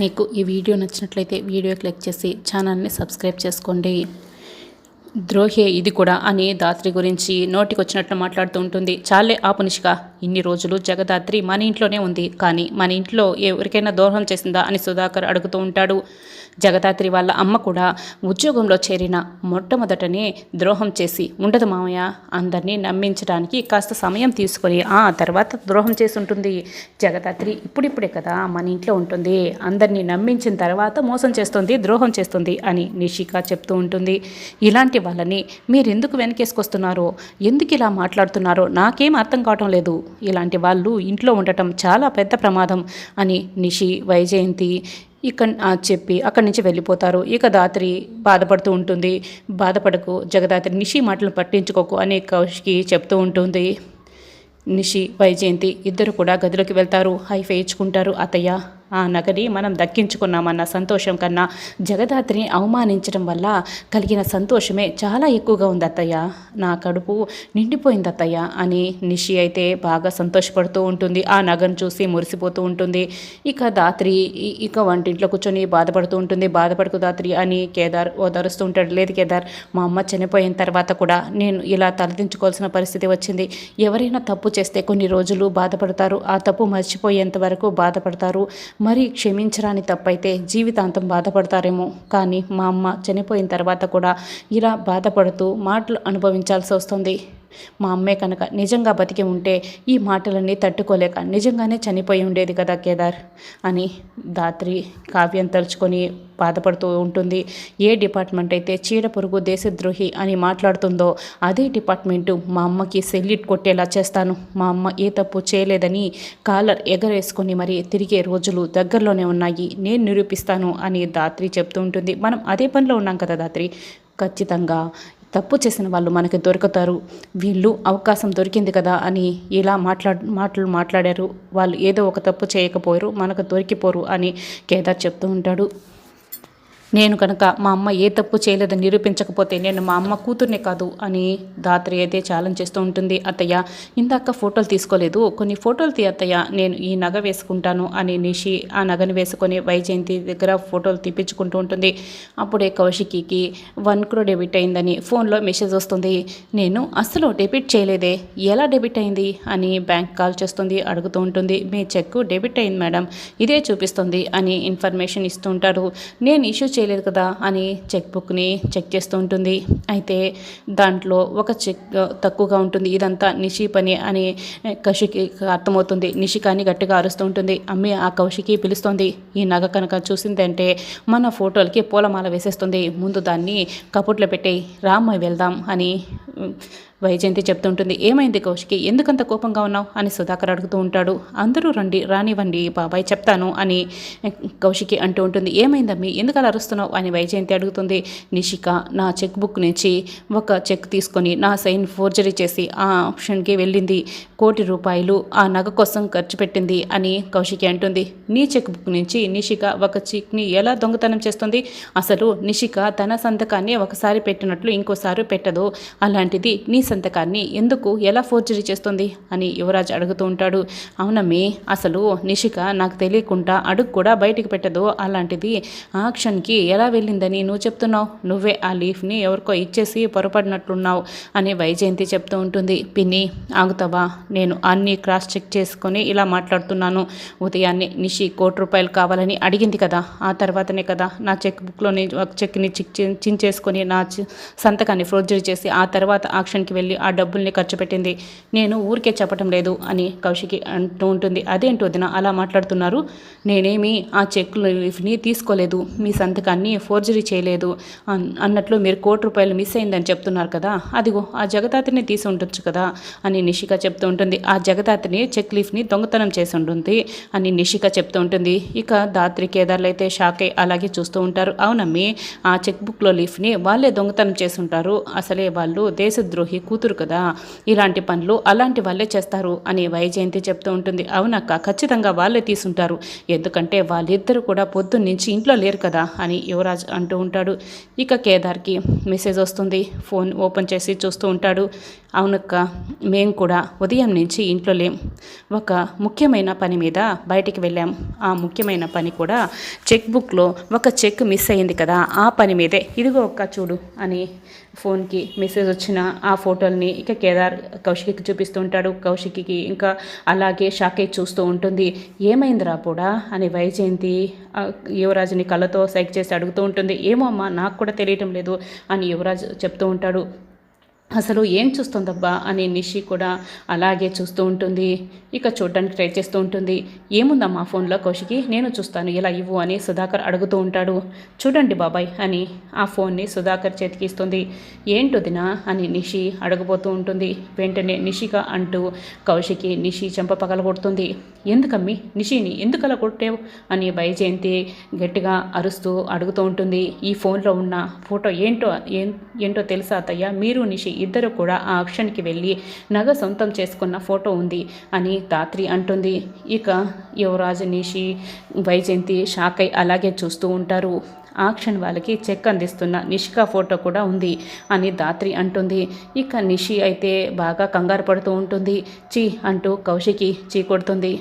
మీకు ఈ వీడియో నచ్చినట్లయితే వీడియోకి లైక్ చేసి ఛానల్ని సబ్స్క్రైబ్ చేసుకోండి. ద్రోహే ఇది కూడా అని దాత్రి గురించి నోటికొచ్చినట్లు మాట్లాడుతూ ఉంటుంది. చాలే ఆపు నిషిక, ఇన్ని రోజులు జగదాత్రి మన ఇంట్లోనే ఉంది, కానీ మన ఇంట్లో ఎవరికైనా ద్రోహం చేసిందా అని సుధాకర్ అడుగుతూ ఉంటాడు. జగదాత్రి వాళ్ళ అమ్మ కూడా ఉద్యోగంలో చేరిన మొట్టమొదటనే ద్రోహం చేసి ఉండదు మామయ్య. అందరినీ నమ్మించడానికి కాస్త సమయం తీసుకొని ఆ తర్వాత ద్రోహం చేసి ఉంటుంది. జగదాత్రి ఇప్పుడిప్పుడే కదా మన ఇంట్లో ఉంటుంది, అందరినీ నమ్మించిన తర్వాత మోసం చేస్తుంది, ద్రోహం చేస్తుంది అని నిషిక చెప్తూ ఉంటుంది. ఇలాంటి వాళ్ళని మీరెందుకు వెనకేసుకొస్తున్నారో, ఎందుకు ఇలా మాట్లాడుతున్నారో నాకేం అర్థం కావటం లేదు. ఇలాంటి వాళ్ళు ఇంట్లో ఉండటం చాలా పెద్ద ప్రమాదం అని నిషి, వైజయంతి చెప్పి అక్కడి నుంచి వెళ్ళిపోతారు. ఇక దాత్రి బాధపడుతూ ఉంటుంది. బాధపడకు జగదాత్రి, నిషి మాటలు పట్టించుకోకు అని కౌశికి చెప్తూ ఉంటుంది. నిషి, వైజయంతి ఇద్దరు కూడా గదిలోకి వెళ్తారు. హైఫై ఇచ్చుకుంటారు. అత్తయ్య, ఆ నగని మనం దక్కించుకున్నామన్న సంతోషం కన్నా జగదాత్రిని అవమానించడం వల్ల కలిగిన సంతోషమే చాలా ఎక్కువగా ఉంది అత్తయ్య. నా కడుపు నిండిపోయింది అత్తయ్య అని నిషి అయితే బాగా సంతోషపడుతూ ఉంటుంది. ఆ నగను చూసి మురిసిపోతూ ఉంటుంది. ఇక దాత్రి వంటింట్లో కూర్చొని బాధపడుతూ ఉంటుంది. బాధపడుకు దాత్రి అని కేదార్ ఓదారుస్తూ ఉంటాడు. లేదు కేదార్, మా అమ్మ చనిపోయిన తర్వాత కూడా నేను ఇలా తలదించుకోవాల్సిన పరిస్థితి వచ్చింది. ఎవరైనా తప్పు చేస్తే కొన్ని రోజులు బాధపడతారు, ఆ తప్పు మర్చిపోయేంత వరకు బాధపడతారు. మరి క్షమించరాని తప్పైతే జీవితాంతం బాధపడతారేమో, కానీ మా అమ్మ చనిపోయిన తర్వాత కూడా ఇలా బాధపడుతూ మాటలు అనుభవించాల్సి వస్తుంది. మా అమ్మే కనుక నిజంగా బతికి ఉంటే ఈ మాటలన్నీ తట్టుకోలేక నిజంగానే చనిపోయి ఉండేది కదా కేదార్ అని దాత్రి కావ్యం తలుచుకొని బాధపడుతూ ఉంటుంది. ఏ డిపార్ట్మెంట్ అయితే చీడపురుగు దేశద్రోహి అని మాట్లాడుతుందో అదే డిపార్ట్మెంటు మా అమ్మకి సెల్యూట్ కొట్టేలా చేస్తాను. మా అమ్మ ఏ తప్పు చేయలేదని కాలర్ ఎగరేసుకొని మరి తిరిగే రోజులు దగ్గరలోనే ఉన్నాయి, నేను నిరూపిస్తాను అని దాత్రి చెప్తూ ఉంటుంది. మనం అదే పనిలో ఉన్నాం కదా దాత్రి, ఖచ్చితంగా తప్పు చేసిన వాళ్ళు మనకి దొరుకుతారు. వీళ్ళు అవకాశం దొరికింది కదా అని ఇలా మాటలు మాట్లాడారు. వాళ్ళు ఏదో ఒక తప్పు చేయకపోయారు, మనకు దొరికిపోరు అని కేదార్ చెప్తూ ఉంటాడు. నేను కనుక మా అమ్మ ఏ తప్పు చేయలేదని నిరూపించకపోతే నేను మా అమ్మ కూతుర్నే కాదు అని దాత్రి అయితే ఛాలెంజ్ చేస్తూ ఉంటుంది. అత్తయ్య, ఇందాక ఫోటోలు తీసుకోలేదు, కొన్ని ఫోటోలు తీ అత్తయ్య, నేను ఈ నగ వేసుకుంటాను అని నిషి ఆ నగను వేసుకొని వైజయంతి దగ్గర ఫోటోలు తీపించుకుంటూ ఉంటుంది. అప్పుడే కౌశికి 1 crore డెబిట్ అయిందని ఫోన్లో మెసేజ్ వస్తుంది. నేను అస్సలు డెబిట్ చేయలేదే, ఎలా డెబిట్ అయింది అని బ్యాంక్ కాల్ చేస్తుంది. అడుగుతూ ఉంటుంది. మీ చెక్ డెబిట్ అయింది మేడం, ఇదే చూపిస్తుంది అని ఇన్ఫర్మేషన్ ఇస్తూ ఉంటారు. నేను ఇష్యూ చేయలేదు కదా అని చెక్ బుక్ని చెక్ చేస్తూ ఉంటుంది. అయితే దాంట్లో ఒక చెక్ తక్కువగా ఉంటుంది. ఇదంతా నిషి పని అని కౌశికి అర్థమవుతుంది. నిషికాని గట్టిగా అరుస్తూ ఉంటుంది. అమ్మి ఆ కౌశికి పిలుస్తోంది. ఈ నగ కనుక చూసిందంటే మన ఫోటోలకి పూలమాల వేసేస్తుంది, ముందు దాన్ని కపుట్లో పెట్టేయి, రామ్మ వెళ్దాం అని వైజయంతి చెప్తుంటుంది. ఏమైంది కౌశికి, ఎందుకంత కోపంగా ఉన్నావు అని సుధాకర్ అడుగుతూ ఉంటాడు. అందరూ రానివ్వండి బాబాయ్ చెప్తాను అని కౌశికి అంటూ ఉంటుంది. ఏమైందమ్మీ, ఎందుకు అలా అరుస్తున్నావు అని వైజయంతి అడుగుతుంది. నిషిక నా చెక్ బుక్ నుంచి ఒక చెక్ తీసుకొని నా సైన్ ఫోర్జరీ చేసి ఆ ఆప్షన్కి వెళ్ళింది, 1 కోటి రూపాయలు ఆ నగ కోసం ఖర్చు పెట్టింది అని కౌశికి అంటుంది. నీ చెక్ బుక్ నుంచి నిషిక ఒక చెక్ని ఎలా దొంగతనం చేస్తుంది? అసలు నిషిక తన సంతకాన్ని ఒకసారి పెట్టినట్లు ఇంకోసారి పెట్టదు, అలాంటిది నీ సంతకాన్ని ఎందుకు ఎలా ఫోర్జరీ చేస్తుంది అని యువరాజ్ అడుగుతూ ఉంటాడు. అవునమ్మి, అసలు నిషిక నాకు తెలియకుండా అడుగు కూడా బయటికి పెట్టదు, అలాంటిది ఆక్షన్కి ఎలా వెళ్ళిందని నువ్వు చెప్తున్నావు? నువ్వే ఆ లీఫ్ని ఎవరికో ఇచ్చేసి పొరపడినట్లున్నావు అని వైజయంతి చెప్తూ ఉంటుంది. పిన్ని ఆగుతావా, నేను అన్నీ క్రాస్ చెక్ చేసుకొని ఇలా మాట్లాడుతున్నాను. ఉదయాన్నే నిషి 1 కోటి రూపాయలు కావాలని అడిగింది కదా, ఆ తర్వాతనే కదా నా చెక్ బుక్లోని ఒక చెక్ని చించేసుకొని నా సంతకాన్ని ఫోర్జరీ చేసి ఆ తర్వాత ఆక్షన్కి వెళ్ళి ఆ డబ్బుల్ని ఖర్చు పెట్టింది. నేను ఊరికే చెప్పటం లేదు అని కౌశికి అంటూ ఉంటుంది. అదేంటో వదిన అలా మాట్లాడుతున్నారు, నేనేమి ఆ చెక్ని తీసుకోలేదు, మీ సంతకాన్ని ఫోర్జరీ చేయలేదు అన్నట్లు మీరు 1 కోటి రూపాయలు మిస్ అయిందని చెప్తున్నారు కదా, అదిగో ఆ జగదాత్రిని తీసి ఉండొచ్చు కదా అని నిషిక చెప్తూ ఉంటుంది. ఆ జగదాత్రిని చెక్ లీఫ్ని దొంగతనం చేసి ఉంటుంది అని నిషిక చెప్తూ ఉంటుంది. ఇక దాత్రి కేదార్లు అయితే షాక్ అయి అలాగే చూస్తూ ఉంటారు. అవునమ్మి, ఆ చెక్ బుక్లో లీఫ్ని వాళ్ళే దొంగతనం చేసి ఉంటారు, అసలే వాళ్ళు దేశద్రోహి కూతురు కదా, ఇలాంటి పనులు అలాంటి వాళ్ళే చేస్తారు అని వైజయంతి చెప్తూ ఉంటుంది. అవునక్క, ఖచ్చితంగా వాళ్ళే తీసుంటారు, ఎందుకంటే వాళ్ళిద్దరూ కూడా పొద్దున్నుంచి ఇంట్లో లేరు కదా అని యువరాజ్ అంటూ ఉంటాడు. ఇక కేదార్కి మెసేజ్ వస్తుంది. ఫోన్ ఓపెన్ చేసి చూస్తూ ఉంటాడు. అవునక్క, మేము కూడా ఉదయం నుంచి ఇంట్లో లేం, ఒక ముఖ్యమైన పని మీద బయటికి వెళ్ళాం. ఆ ముఖ్యమైన పని కూడా చెక్ బుక్లో ఒక చెక్ మిస్ అయింది కదా, ఆ పని మీదే. ఇదిగో ఒక్క చూడు అని ఫోన్కి మెసేజ్ వచ్చిన ఆ ఫోటోల్ని ఇక కేదార్ కౌశిక్కి చూపిస్తూ ఉంటాడు. కౌశిక్కి ఇంకా అలాగే షాక్ అయి చూస్తూ ఉంటుంది. ఏమైందిరా కూడా అని వైజయంతి యువరాజుని కళ్ళతో సైక్ చేసి అడుగుతూ ఉంటుంది. ఏమో అమ్మా, నాకు కూడా తెలియటం లేదు అని యువరాజ్ చెప్తూ ఉంటాడు. అసలు ఏం చూస్తుందబ్బా అని నిషి కూడా అలాగే చూస్తూ ఉంటుంది. ఇక చూడడానికి ట్రై చేస్తూ ఉంటుంది. ఏముందమ్మా ఫోన్లో కౌశికి, నేను చూస్తాను, ఇలా ఇవ్వు అని సుధాకర్ అడుగుతూ ఉంటాడు. చూడండి బాబాయ్ అని ఆ ఫోన్ని సుధాకర్ చేతికి ఇస్తుంది. ఏంటొదినా అని నిషి అడగబోతూ ఉంటుంది. వెంటనే నిషిక అంటూ కౌశికి నిషి చెంప పగలగొడుతుంది. ఎందుకమ్మి నిషిని ఎందుకలా కొట్టావు అని వైజయంతి గట్టిగా అరుస్తూ అడుగుతూ ఉంటుంది. ఈ ఫోన్లో ఉన్న ఫోటో ఏంటో తెలుసా అత్తయ్య, మీరు నిషి ఇద్దరు కూడా ఆ ఆక్షన్కి వెళ్ళి నగ సొంతం చేసుకున్న ఫోటో ఉంది అని ధాత్రి అంటుంది. ఇక యువరాజు నిషి వైజయంతి షాక్ అయి అలాగే చూస్తూ ఉంటారు. ఆక్షన్ వాళ్ళకి చెక్ అందిస్తున్న నిషిక ఫోటో కూడా ఉంది అని ధాత్రి అంటుంది. ఇక నిషి అయితే బాగా కంగారు పడుతూ ఉంటుంది. చీ అంటూ కౌశికి చీ కొడుతుంది.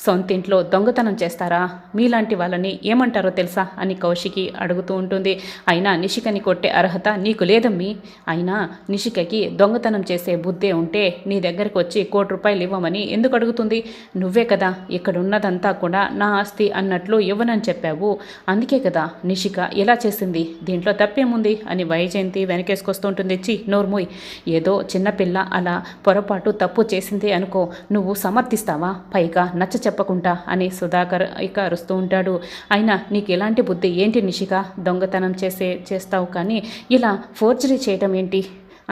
సొంతింట్లో దొంగతనం చేస్తారా, మీలాంటి వాళ్ళని ఏమంటారో తెలుసా అని కౌశికి అడుగుతూ ఉంటుంది. అయినా నిషికని కొట్టే అర్హత నీకు లేదమ్మీ, అయినా నిషికకి దొంగతనం చేసే బుద్ధే ఉంటే నీ దగ్గరకు వచ్చి ₹1,00,00,000 ఇవ్వమని ఎందుకు అడుగుతుంది? నువ్వే కదా ఇక్కడున్నదంతా కూడా నా ఆస్తి అన్నట్లు ఇవ్వనని చెప్పావు, అందుకే కదా నిషిక ఎలా చేసింది, దీంట్లో తప్పేముంది అని వైజయంతి వెనకేసుకొస్తూ ఉంటుంది. చి నోర్మోయ్, ఏదో చిన్నపిల్ల అలా పొరపాటు తప్పు చేసింది అనుకో, నువ్వు సమర్థిస్తావా, పైగా నచ్చ చెప్పకుండా అని సుధాకర్ ఇక అరుస్తూ ఉంటాడు. అయినా నీకు ఎలాంటి బుద్ధి ఏంటి నిషిక, దొంగతనం చేస్తావు కానీ ఇలా ఫోర్జరీ చేయటం ఏంటి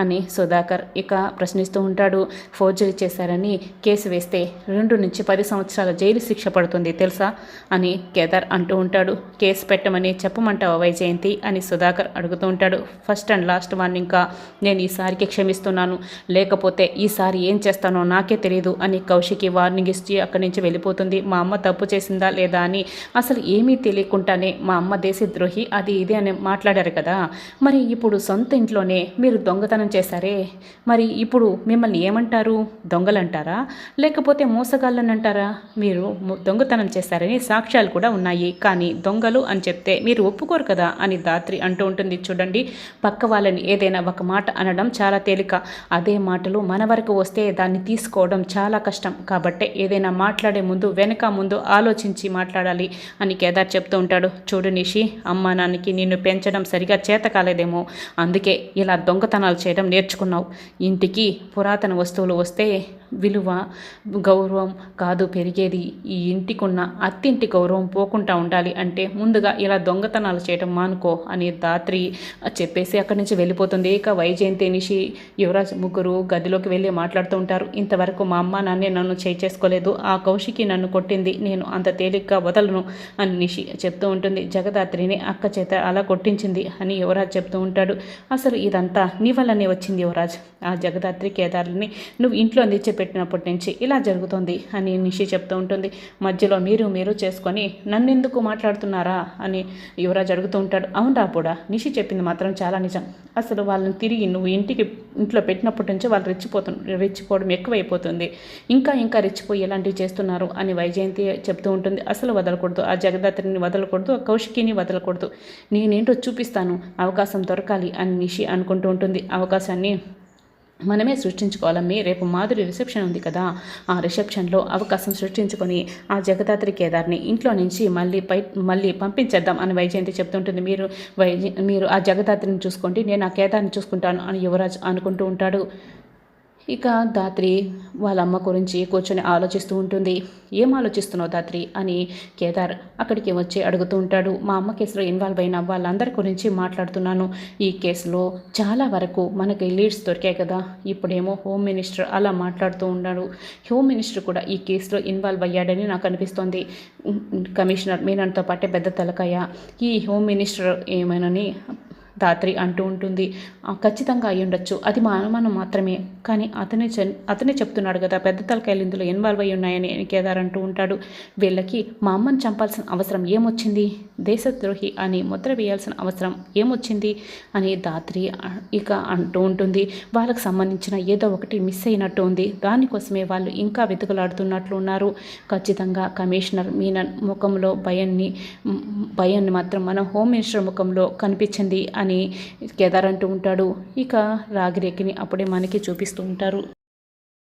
అని సుధాకర్ ఇక ప్రశ్నిస్తూ ఉంటాడు. ఫోర్జరీ చేశారని కేసు వేస్తే 2 నుంచి 10 సంవత్సరాల జైలు శిక్ష పడుతుంది తెలుసా అని కేదార్ అంటూ ఉంటాడు. కేసు పెట్టమని చెప్పమంటావా వైజయంతి అని సుధాకర్ అడుగుతూ ఉంటాడు. ఫస్ట్ అండ్ లాస్ట్ వార్నింగ్గా నేను ఈసారికి క్షమిస్తున్నాను, లేకపోతే ఈసారి ఏం చేస్తానో నాకే తెలియదు అని కౌశికి వార్నింగ్ ఇచ్చి అక్కడి నుంచి వెళ్ళిపోతుంది. మా అమ్మ తప్పు చేసిందా లేదా అని అసలు ఏమీ తెలియకుండానే మా అమ్మ దేశద్రోహి అది ఇది అని మాట్లాడారు కదా, మరి ఇప్పుడు సొంత ఇంట్లోనే మీరు దొంగతనం చేశారే, మరి ఇప్పుడు మిమ్మల్ని ఏమంటారు, దొంగలంటారా లేకపోతే మోసగాళ్ళని అంటారా? మీరు దొంగతనం చేశారని సాక్ష్యాలు కూడా ఉన్నాయి, కానీ దొంగలు అని చెప్తే మీరు ఒప్పుకోరు కదా అని ధాత్రి అంటూ ఉంటుంది. చూడండి, పక్క వాళ్ళని ఏదైనా ఒక మాట అనడం చాలా తేలిక, అదే మాటలు మన వరకు వస్తే దాన్ని తీసుకోవడం చాలా కష్టం, కాబట్టే ఏదైనా మాట్లాడే ముందు వెనక ముందు ఆలోచించి మాట్లాడాలి అని కేదార్ చెప్తూ ఉంటాడు. చూడు నిషి, అమ్మా నాన్నకి నిన్ను పెంచడం సరిగా చేత కాలేదేమో, అందుకే ఇలా దొంగతనాలు చేయడం నేర్చుకున్నావు. ఇంటికి పురాతన వస్తువులు వస్తే విలువ గౌరవం కాదు పెరిగేది, ఈ ఇంటికున్న అత్తింటి గౌరవం పోకుండా ఉండాలి అంటే ముందుగా ఇలా దొంగతనాలు చేయడం మానుకో అని ధాత్రి చెప్పేసి అక్కడి నుంచి వెళ్ళిపోతుంది. ఇక వైజయంతి నిషి యువరాజ్ ముగ్గురు గదిలోకి వెళ్ళి మాట్లాడుతూ ఉంటారు. ఇంతవరకు మా అమ్మ నాన్నే నన్ను చేసుకోలేదు, ఆ కౌశికి నన్ను కొట్టింది, నేను అంత తేలిగ్గా వదలను అని నిషి చెప్తూ ఉంటుంది. జగదాత్రిని అక్క చేత అలా కొట్టించింది అని యువరాజ్ చెప్తూ ఉంటాడు. అసలు ఇదంతా నీ వల్లనే వచ్చింది యువరాజ్, ఆ జగదాత్రి కేదార్ని నువ్వు ఇంట్లో తెచ్చిపెట్టినప్పటి నుంచి ఇలా జరుగుతుంది అని నిషి చెప్తూ ఉంటుంది. మధ్యలో మీరు చేసుకొని నన్నెందుకు మాట్లాడుతున్నారా అని యువరాజ్ అడుగుతూ ఉంటాడు. అవునరా కూడా, నిషి చెప్పింది మాత్రం చాలా నిజం, అసలు వాళ్ళని తిరిగి నువ్వు ఇంట్లో పెట్టినప్పటి నుంచి వాళ్ళు రెచ్చిపోవడం ఎక్కువైపోతుంది, ఇంకా రెచ్చిపోయి ఎలాంటివి చేస్తున్నారు అని వైజయంతి చెప్తూ ఉంటుంది. అసలు వదలకూడదు, ఆ జగదాత్రిని వదలకూడదు, ఆ కౌశికిని వదలకూడదు, నేనేంటో చూపిస్తాను, అవకాశం దొరకాలి అని నిషి అనుకుంటూ ఉంటుంది. అవకాశాన్ని మనమే సృష్టించుకోవాలమ్మి, రేపు మాధురి రిసెప్షన్ ఉంది కదా, ఆ రిసెప్షన్లో అవకాశం సృష్టించుకొని ఆ జగదాత్రి కేదార్ని ఇంట్లో నుంచి మళ్ళీ పంపించేద్దాం అని వైజయంతి చెప్తుంటుంది. మీరు ఆ జగదాత్రిని చూసుకోండి, నేను ఆ కేదార్ని చూసుకుంటాను అని యువరాజ్ అనుకుంటూ ఉంటాడు. ఇక ధాత్రి వాళ్ళ అమ్మ గురించి కూర్చొని ఆలోచిస్తూ ఉంటుంది. ఏం ఆలోచిస్తున్నావు ధాత్రి అని కేదార్ అక్కడికి వచ్చి అడుగుతూ ఉంటాడు. మా అమ్మ కేసులో ఇన్వాల్వ్ అయిన వాళ్ళందరి గురించి మాట్లాడుతున్నాను. ఈ కేసులో చాలా వరకు మనకి లీడ్స్ దొరికాయి కదా, ఇప్పుడేమో హోమ్ మినిస్టర్ అలా మాట్లాడుతూ ఉన్నాడు. హోమ్ మినిస్టర్ కూడా ఈ కేసులో ఇన్వాల్వ్ అయ్యాడని నాకు అనిపిస్తోంది. కమిషనర్ మీనంతో పాటే పెద్ద తలకాయ, ఈ హోమ్ మినిస్టర్ ఏమైనాని ధాత్రి అంటూ ఉంటుంది. ఖచ్చితంగా అయి ఉండొచ్చు, అది మా అనుమానం మాత్రమే, కానీ అతనే చెప్తున్నాడు కదా పెద్ద తలకాయలు ఇందులో ఇన్వాల్వ్ అయి ఉన్నాయని కేదార్ అంటూ ఉంటాడు. వీళ్ళకి మా అమ్మని చంపాల్సిన అవసరం ఏమొచ్చింది, దేశద్రోహి అని ముద్ర వేయాల్సిన అవసరం ఏమొచ్చింది అని ధాత్రి ఇక అంటూ ఉంటుంది. వాళ్ళకి సంబంధించిన ఏదో ఒకటి మిస్ అయినట్టు ఉంది, దానికోసమే వాళ్ళు ఇంకా వెతుకులాడుతున్నట్లు ఉన్నారు. ఖచ్చితంగా కమిషనర్ మీనన్ ముఖంలో భయాన్ని మాత్రం మన హోమ్ మినిస్టర్ ముఖంలో కనిపించింది అని కేదార్ అంటూ ఉంటాడు. ఇక రాగిరేఖని అప్పుడే మనకి చూపిస్తూ ఉంటారు.